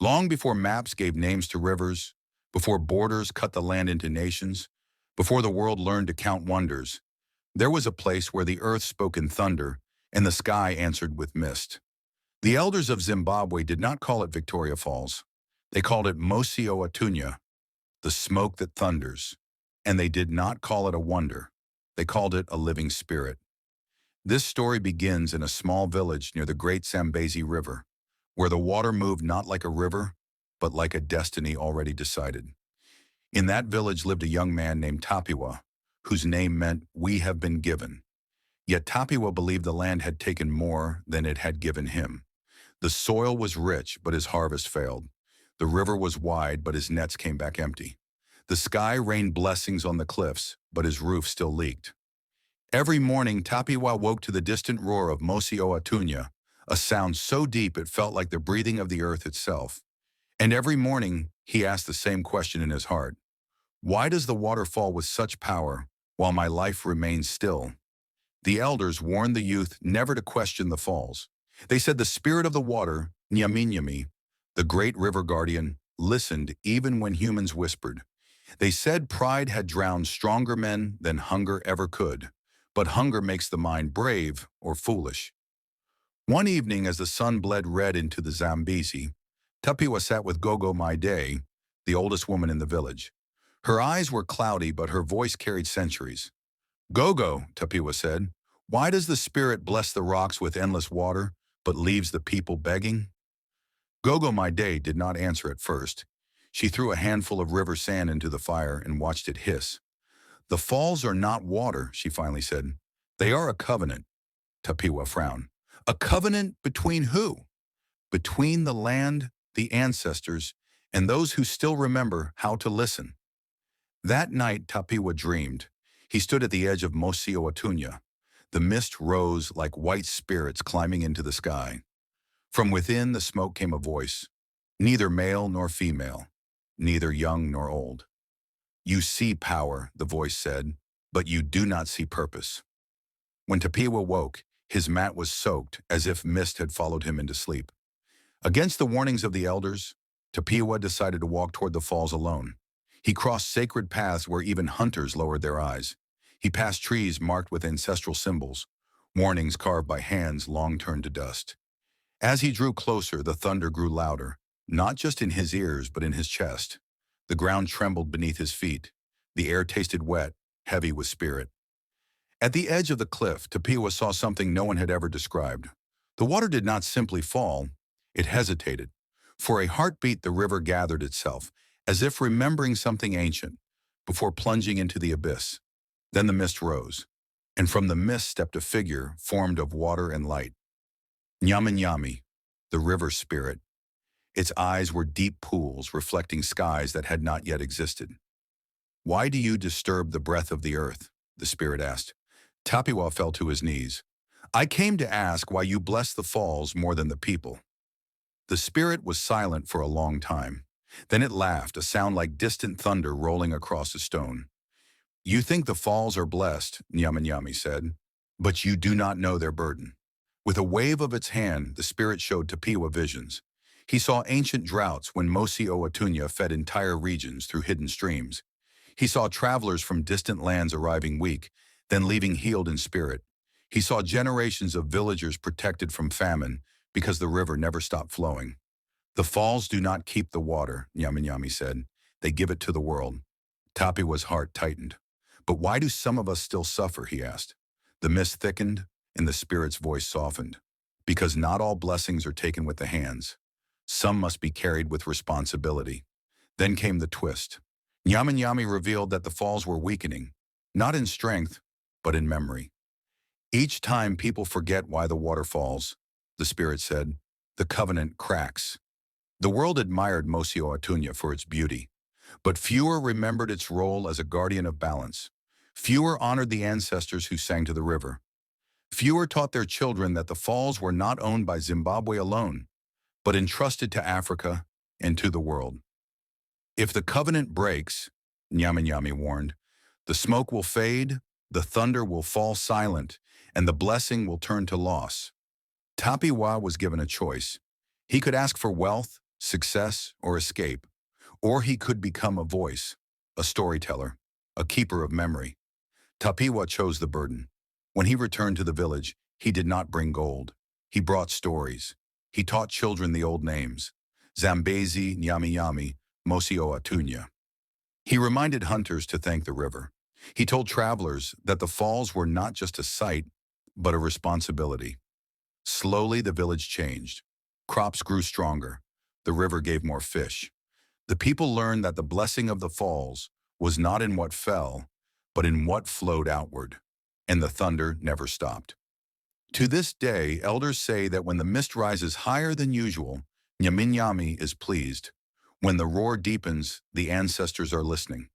Long before maps gave names to rivers, before borders cut the land into nations, before the world learned to count wonders, there was a place where the earth spoke in thunder and the sky answered with mist. The elders of Zimbabwe did not call it Victoria Falls. They called it Mosi-oa-Tunya, the smoke that thunders. And they did not call it a wonder. They called it a living spirit. This story begins in a small village near the great Zambezi River, where the water moved not like a river, but like a destiny already decided. In that village lived a young man named Tapiwa, whose name meant, "We have been given." Yet Tapiwa believed the land had taken more than it had given him. The soil was rich, but his harvest failed. The river was wide, but his nets came back empty. The sky rained blessings on the cliffs, but his roof still leaked. Every morning, Tapiwa woke to the distant roar of Mosi-oa-Tunya, a sound so deep it felt like the breathing of the earth itself. And every morning, he asked the same question in his heart. Why does the water fall with such power, while my life remains still? The elders warned the youth never to question the falls. They said the spirit of the water, Nyaminyami, the great river guardian, listened even when humans whispered. They said pride had drowned stronger men than hunger ever could, but hunger makes the mind brave or foolish. One evening, as the sun bled red into the Zambezi, Tapiwa sat with Gogo Maide, the oldest woman in the village. Her eyes were cloudy, but her voice carried centuries. "Gogo," Tapiwa said, "why does the spirit bless the rocks with endless water, but leaves the people begging?" Gogo Maide did not answer at first. She threw a handful of river sand into the fire and watched it hiss. "The falls are not water," she finally said. "They are a covenant." Tapiwa frowned. "A covenant between who?" "Between the land, the ancestors, and those who still remember how to listen." That night, Tapiwa dreamed. He stood at the edge of Mosi-oa-Tunya. The mist rose like white spirits climbing into the sky. From within the smoke came a voice, neither male nor female, neither young nor old. "You see power," the voice said, "but you do not see purpose." When Tapiwa woke, his mat was soaked as if mist had followed him into sleep. Against the warnings of the elders, Tapiwa decided to walk toward the falls alone. He crossed sacred paths where even hunters lowered their eyes. He passed trees marked with ancestral symbols, warnings carved by hands long turned to dust. As he drew closer, the thunder grew louder, not just in his ears but in his chest. The ground trembled beneath his feet. The air tasted wet, heavy with spirit. At the edge of the cliff, Tapiwa saw something no one had ever described. The water did not simply fall, it hesitated. For a heartbeat, the river gathered itself, as if remembering something ancient, before plunging into the abyss. Then the mist rose, and from the mist stepped a figure formed of water and light. Nyaminyami, the river spirit. Its eyes were deep pools reflecting skies that had not yet existed. "Why do you disturb the breath of the earth?" the spirit asked. Tapiwa fell to his knees. "I came to ask why you bless the falls more than the people." The spirit was silent for a long time. Then it laughed, a sound like distant thunder rolling across a stone. "You think the falls are blessed," Nyaminyami said, "but you do not know their burden." With a wave of its hand, the spirit showed Tapiwa visions. He saw ancient droughts when Mosi-oa-Tunya fed entire regions through hidden streams. He saw travelers from distant lands arriving weak, then leaving healed in spirit. He saw generations of villagers protected from famine because the river never stopped flowing. "The falls do not keep the water," Nyaminyami said. "They give it to the world." Tapiwa's heart tightened. "But why do some of us still suffer?" he asked. The mist thickened, and the spirit's voice softened. "Because not all blessings are taken with the hands. Some must be carried with responsibility." Then came the twist. Nyaminyami revealed that the falls were weakening, not in strength, but in memory. "Each time people forget why the water falls," the spirit said, "the covenant cracks." The world admired Mosi-oa-Tunya for its beauty, but fewer remembered its role as a guardian of balance. Fewer honored the ancestors who sang to the river. Fewer taught their children that the falls were not owned by Zimbabwe alone, but entrusted to Africa and to the world. "If the covenant breaks," Nyaminyami warned, "the smoke will fade, the thunder will fall silent, and the blessing will turn to loss." Tapiwa was given a choice. He could ask for wealth, success, or escape. Or he could become a voice, a storyteller, a keeper of memory. Tapiwa chose the burden. When he returned to the village, he did not bring gold. He brought stories. He taught children the old names: Zambezi, Nyami, Mosi-oa-Tunya. He reminded hunters to thank the river. He told travelers that the falls were not just a sight, but a responsibility. Slowly, the village changed. Crops grew stronger. The river gave more fish. The people learned that the blessing of the falls was not in what fell, but in what flowed outward. And the thunder never stopped. To this day, elders say that when the mist rises higher than usual, Nyami is pleased. When the roar deepens, the ancestors are listening.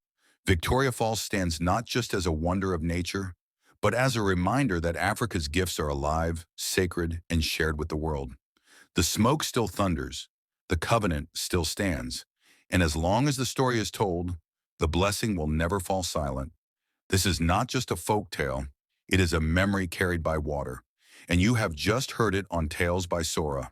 Victoria Falls stands not just as a wonder of nature, but as a reminder that Africa's gifts are alive, sacred, and shared with the world. The smoke still thunders, the covenant still stands, and as long as the story is told, the blessing will never fall silent. This is not just a folk tale, it is a memory carried by water, and you have just heard it on Tales by Sora.